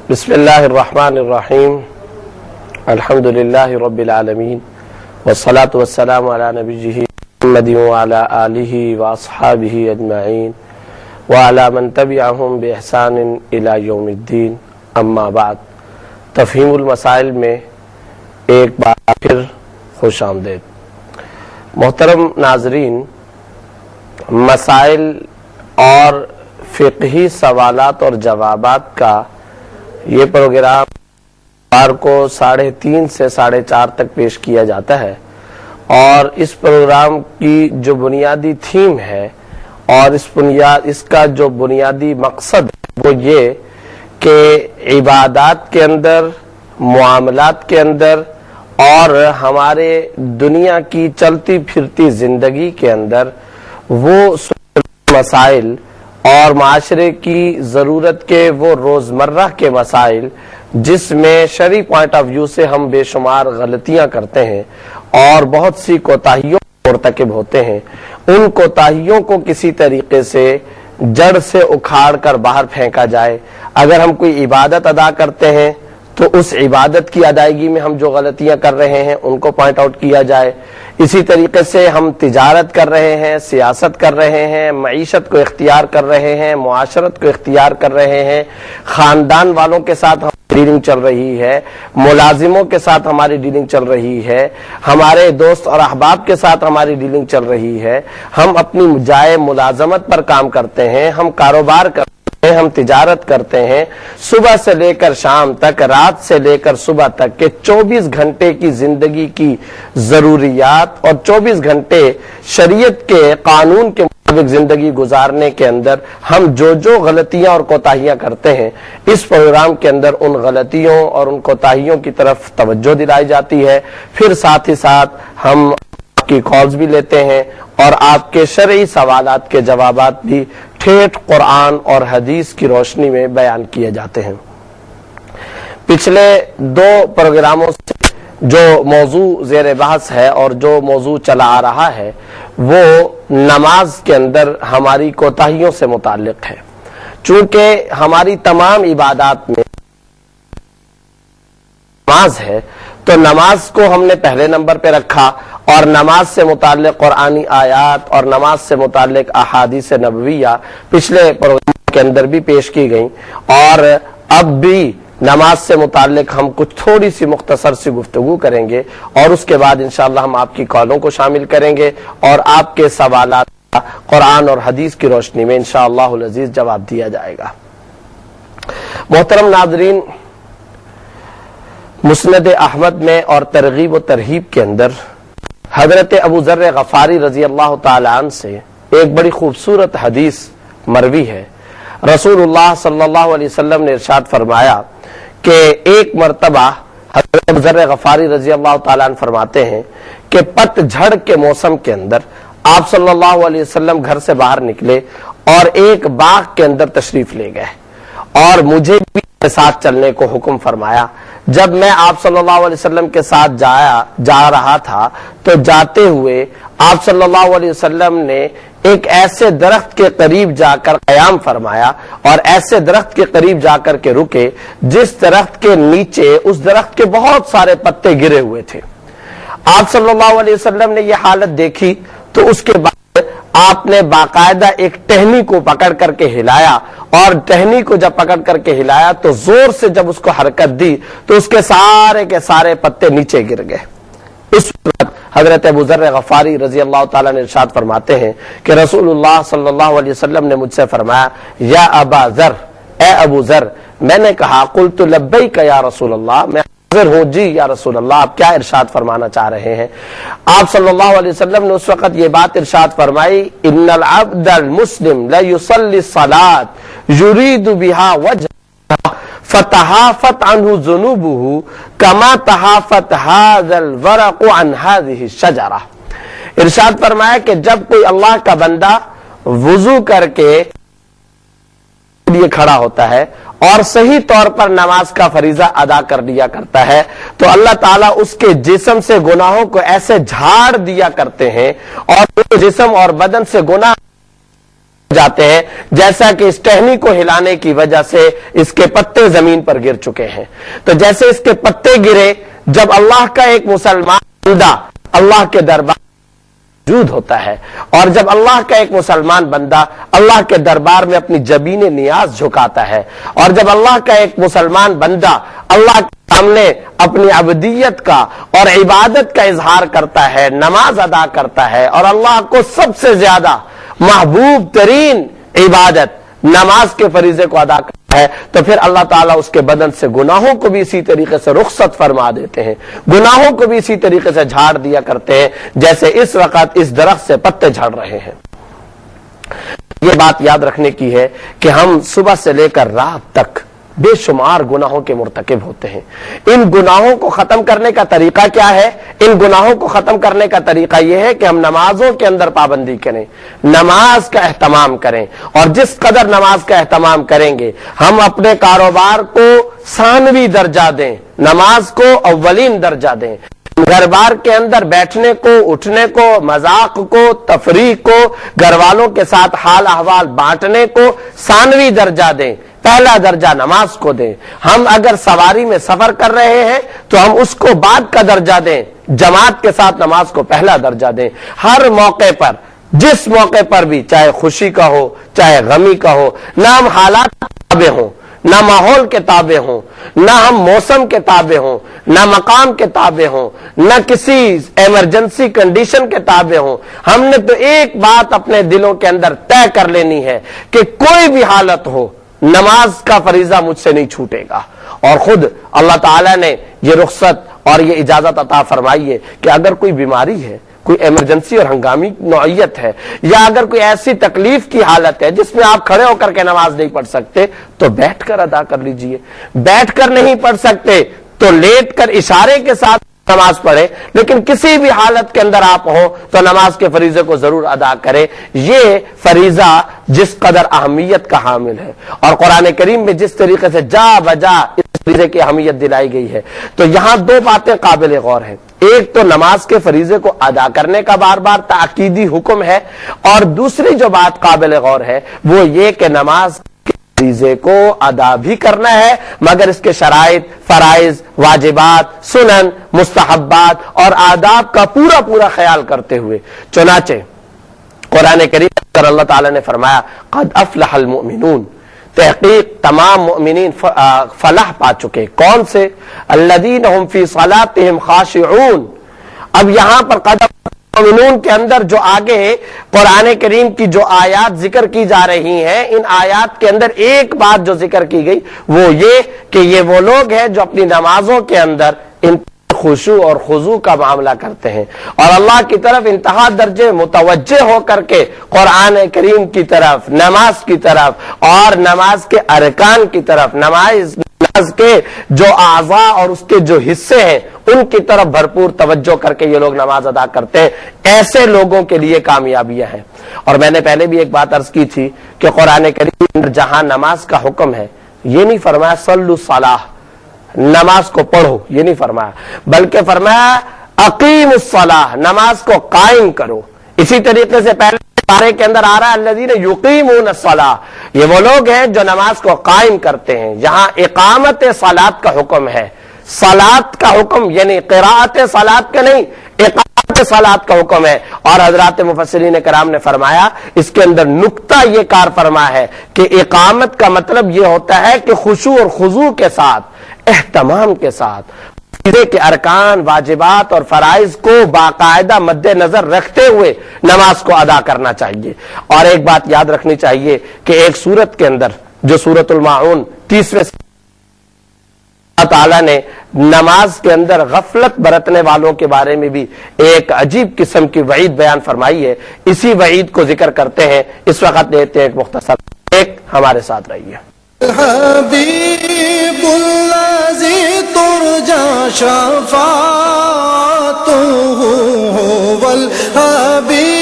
बिस्मिल्लाहिर्रहमानिर्रहीम अल्हम्दुलिल्लाहि रब्बिल आलमीन वस्सलातु वस्सलामु अला नबिय्यिहि मुहम्मदिन व अला आलिहि व अस्हाबिहि अजमईन व अला मन तबिअहुम बिइहसानिन इला यौमिद्दीन अम्मा बाद। तफहीमुल मसाइल में एक बार फिर खुशामदीद। मोहतरम नाजरीन, मसाइल और फ़िक़ही सवालात और जवाबात का ये प्रोग्राम बार को 3:30 से 4:30 तक पेश किया जाता है और इस प्रोग्राम की जो बुनियादी थीम है और इसका जो बुनियादी मकसद है वो ये कि इबादत के अंदर, मुआमलात के अंदर और हमारे दुनिया की चलती फिरती जिंदगी के अंदर वो मसाइल और माशरे की ज़रूरत के वो रोज़मर्रा के मसाइल जिसमें शरई पॉइंट ऑफ व्यू से हम बेशुमार गलतियां करते हैं और बहुत सी कोताहियों मुर्तकिब होते हैं, उन कोताहियों को किसी तरीके से जड़ से उखाड़ कर बाहर फेंका जाए। अगर हम कोई इबादत अदा करते हैं तो उस इबादत की अदायगी में हम जो गलतियां कर रहे हैं उनको पॉइंट आउट किया जाए। इसी तरीके से हम तिजारत कर रहे हैं, सियासत कर रहे हैं, मईशत को इख्तियार कर रहे हैं, मुआशरत को इख्तियार कर रहे हैं, खानदान वालों के साथ हमारी डीलिंग चल रही है, मुलाजिमों के साथ हमारी डीलिंग चल रही है, हमारे दोस्त और अहबाब के साथ हमारी डीलिंग चल रही है, हम अपनी जाए मुलाजमत पर काम करते हैं, हम कारोबार करते हैं, हम तिजारत करते हैं, सुबह से लेकर शाम तक, रात से लेकर सुबह तक के 24 घंटे की जिंदगी की जरूरियात और 24 घंटे शरीयत के कानून के मुताबिक जिंदगी गुजारने के अंदर हम जो गलतियां और कोताहियां करते हैं, इस प्रोग्राम के अंदर उन गलतियों और उन कोताहियों की तरफ तवज्जो दिलाई जाती है। फिर साथ ही साथ हम आपकी कॉल्स भी लेते हैं और आपके शरई सवालात के जवाबात भी ठेठ कुरान और हदीस की रोशनी में बयान किए जाते हैं। पिछले 2 प्रोग्रामों से जो मौजू ज़ेर बहस है और जो मौजू चला आ रहा है वो नमाज के अंदर हमारी कोताहियों से मुताल्लिक है। चूंकि हमारी तमाम इबादत में नमाज है तो नमाज को हमने पहले नंबर पे रखा और नमाज से मुताल्लिक कुरानी आयात और नमाज से मुताल्लिक अहादीस नबविया पिछले प्रोग्राम के अंदर भी पेश की गई और अब भी नमाज से मुताल्लिक हम कुछ थोड़ी सी मुख्तसर सी गुफ्तगू करेंगे और उसके बाद इंशाअल्लाह हम आपकी कॉलों को शामिल करेंगे और आपके सवालात का कुरान और हदीस की रोशनी में इंशाअल्लाह अज़ीज जवाब दिया जाएगा। मोहतरम नाज़रीन, मुस्नद अहमद में और तरगीब व तरहीब के अंदर हजरत अबू ज़र गफारी रजी अल्लाह ताला अन्हु से एक बड़ी खूबसूरत हदीस मरवी है। रसूलुल्लाह सल्लल्लाहु अलैहि वसल्लम ने इरशाद फरमाया कि एक मर्तबा हजरत अबू ज़र गफारी रजी अल्लाह ताला अन्हु फरमाते हैं कि पतझड़ के मौसम के अंदर आप सल्लल्लाहु अलैहि वसल्लम घर से बाहर निकले और एक बाग के अंदर तशरीफ ले गए और मुझे भी साथ चलने को हुक्म फरमाया। जब मैं आप सल्लल्लाहु अलैहि वसल्लम के साथ जा रहा था तो जाते हुए आप सल्लल्लाहु अलैहि वसल्लम ने एक ऐसे दरख्त के करीब जाकर क़याम फरमाया और ऐसे दरख्त के करीब जाकर के रुके जिस दरख्त के नीचे उस दरख्त के बहुत सारे पत्ते गिरे हुए थे। आप सल्लल्लाहु अलैहि वसल्लम ने यह हालत देखी तो उसके बाद आपने बाकायदा एक टहनी को पकड़ करके हिलाया और टहनी को जब पकड़ करके हिलाया तो जोर से जब उसको हरकत दी तो उसके सारे के सारे पत्ते नीचे गिर गए। इस वक्त हजरत अबू ज़र गफारी रजी अल्लाह ताला ने इरशाद फरमाते हैं कि रसूलुल्लाह सल्लल्लाहु अलैहि वसल्लम ने मुझसे फरमाया, या अबा ज़र, ए अबू ज़र। मैंने कहा, कुल्तु लब्बैक या रसूलल्लाह, मैं हाज़िर हूं जी या रसूल अल्लाह, आप क्या इरशाद फरमाना चाह रहे हैं। आप सल्लल्लाहु अलैहि वसल्लम ने उस वक्त ये बात इरशाद फरमाई, इन्नल अब्दल मुस्लिम ला युसल्ली सलात युरीदु बिहा वजह फतहाफत अन्हु जुनूबुहु कमा तहाफत हाज़ल वरक़ु अन हाज़िहि शजरा। इरशाद फरमाया कि जब कोई अल्लाह का बंदा वुजू करके लिए खड़ा होता है और सही तौर पर नमाज का फरीजा अदा कर दिया करता है तो अल्लाह ताला उसके जिस्म से गुनाहों को ऐसे झाड़ दिया करते हैं और जिस्म और बदन से गुनाह جاتے ہیں جیسا کہ اس ٹہنی کو ہلانے کی وجہ سے اس کے پتے زمین پر گر چکے ہیں۔ تو جیسے اس کے پتے گرے، جب اللہ کا ایک مسلمان بندہ اللہ کے دربار موجود ہوتا ہے، اور جب اللہ کا ایک مسلمان بندہ اللہ کے دربار میں اپنی جبین نیاز جھکاتا ہے، اور جب اللہ کا ایک مسلمان بندہ اللہ کے سامنے اپنی عبودیت کا اور عبادت کا اظہار کرتا ہے، نماز ادا کرتا ہے، اور اللہ کو سب سے زیادہ محبوب ترین عبادت نماز کے فریضے کو ادا کرتا ہے، تو پھر اللہ تعالیٰ اس کے بدن سے گناہوں کو بھی اسی طریقے سے رخصت فرما دیتے ہیں، گناہوں کو بھی اسی طریقے سے جھاڑ دیا کرتے ہیں جیسے اس وقت اس درخت سے پتے جھڑ رہے ہیں۔ یہ بات یاد رکھنے کی ہے کہ ہم صبح سے لے کر رات تک بے شمار گناہوں کے مرتکب ہوتے ہیں۔ ان گناہوں کو ختم کرنے کا طریقہ کیا ہے؟ ان گناہوں کو ختم کرنے کا طریقہ یہ ہے کہ ہم نمازوں کے اندر پابندی کریں، نماز کا اہتمام کریں، اور جس قدر نماز کا اہتمام کریں گے ہم اپنے کاروبار کو ثانوی درجہ دیں، نماز کو اولین درجہ دیں، گھر بار کے اندر بیٹھنے کو، اٹھنے کو، مذاق کو، تفریح کو، گھر والوں کے ساتھ حال احوال بانٹنے کو ثانوی درجہ دیں، پہلا درجہ نماز کو دیں۔ ہم اگر سواری میں سفر کر رہے ہیں تو ہم اس کو بعد کا درجہ دیں، جماعت کے ساتھ نماز کو پہلا درجہ دیں۔ ہر موقع پر، جس موقع پر بھی، چاہے خوشی کا ہو چاہے غمی کا ہو، نہ ہم حالات کے تابع ہوں، نہ ماحول کے تابع ہوں، نہ ہم موسم کے تابع ہوں، نہ مقام کے تابع ہوں، نہ کسی ایمرجنسی کنڈیشن کے تابع ہوں۔ ہم نے تو ایک بات اپنے دلوں کے اندر طے کر لینی ہے کہ کوئی بھی حالت ہو نماز کا فریضہ مجھ سے نہیں چھوٹے گا، اور خود اللہ تعالیٰ نے یہ رخصت اور یہ اجازت عطا فرمائی ہے کہ اگر کوئی بیماری ہے، کوئی ایمرجنسی اور ہنگامی نوعیت ہے، یا اگر کوئی ایسی تکلیف کی حالت ہے جس میں آپ کھڑے ہو کر کے نماز نہیں پڑھ سکتے تو بیٹھ کر ادا کر لیجئے، بیٹھ کر نہیں پڑھ سکتے تو لیٹ کر اشارے کے ساتھ نماز پڑھے، لیکن کسی بھی حالت کے اندر آپ ہو تو نماز کے فریضے کو ضرور ادا کرے۔ یہ فریضہ جس قدر اہمیت کا حامل ہے، اور قرآن کریم میں جس طریقے سے جا بجا اس فریضے کی اہمیت دلائی گئی ہے، تو یہاں دو باتیں قابل غور ہیں۔ ایک تو نماز کے فریضے کو ادا کرنے کا بار بار تاکیدی حکم ہے، اور دوسری جو بات قابل غور ہے وہ یہ کہ نماز فریضے کو ادا بھی کرنا ہے، مگر اس کے شرائط، فرائض، واجبات، سنن، مستحبات اور آداب کا پورا پورا خیال کرتے ہوئے۔ چنانچہ قرآن کریم میں اللہ تعالیٰ نے فرمایا قد افلح المؤمنون، تحقیق تمام مؤمنین فلاح پا چکے۔ کون سے؟ الذین هم فی صلاتهم خاشعون۔ اب یہاں پر قد مومنون کے اندر جو آگے قرآن کریم کی جو آیات ذکر کی جا رہی ہیں، ان آیات کے اندر ایک بات جو ذکر کی گئی وہ یہ کہ یہ وہ لوگ ہیں جو اپنی نمازوں کے اندر خشوع اور خضوع کا معاملہ کرتے ہیں، اور اللہ کی طرف انتہا درجے متوجہ ہو کر کے قرآن کریم کی طرف، نماز کی طرف، اور نماز کے ارکان کی طرف، نماز کے جو اعضاء اور اس کے جو حصے ہیں ان کی طرف بھرپور توجہ کر کے یہ لوگ نماز ادا کرتے ہیں۔ ایسے لوگوں کے لیے کامیابیاں ہیں۔ اور میں نے پہلے بھی ایک بات عرض کی تھی کہ قرآن کریم جہاں نماز کا حکم ہے، یہ نہیں فرمایا صلوا الصلاۃ، نماز کو پڑھو، یہ نہیں فرمایا، بلکہ فرمایا اقیم الصلاۃ، نماز کو قائم کرو۔ اسی طریقے سے پہلے پارے کے اندر آ رہا ہے الذین یقیمون الصلاۃ، یہ وہ لوگ ہیں جو نماز کو قائم کرتے ہیں۔ یہاں اقامت صلاۃ کا حکم ہے، صلاۃ کا حکم یعنی قراءت صلاۃ کا نہیں، اقامت صلاۃ کا حکم ہے۔ اور حضرات مفسرین کرام نے فرمایا اس کے اندر نکتہ یہ کار فرما ہے کہ اقامت کا مطلب یہ ہوتا ہے کہ خشوع اور خضوع کے ساتھ، اہتمام کے ساتھ کے ارکان، واجبات اور فرائض کو باقاعدہ مد نظر رکھتے ہوئے نماز کو ادا کرنا چاہیے۔ اور ایک بات یاد رکھنی چاہیے کہ ایک سورت کے اندر جو سورۃ الماعون 30ویں اللہ تعالیٰ نے نماز کے اندر غفلت برتنے والوں کے بارے میں بھی ایک عجیب قسم کی وعید بیان فرمائی ہے، اسی وعید کو ذکر کرتے ہیں۔ اس وقت دیتے ہیں ایک مختصر ایک، ہمارے ساتھ رہیے۔ حبیب الذی ترجى شفاعته هو الحبیب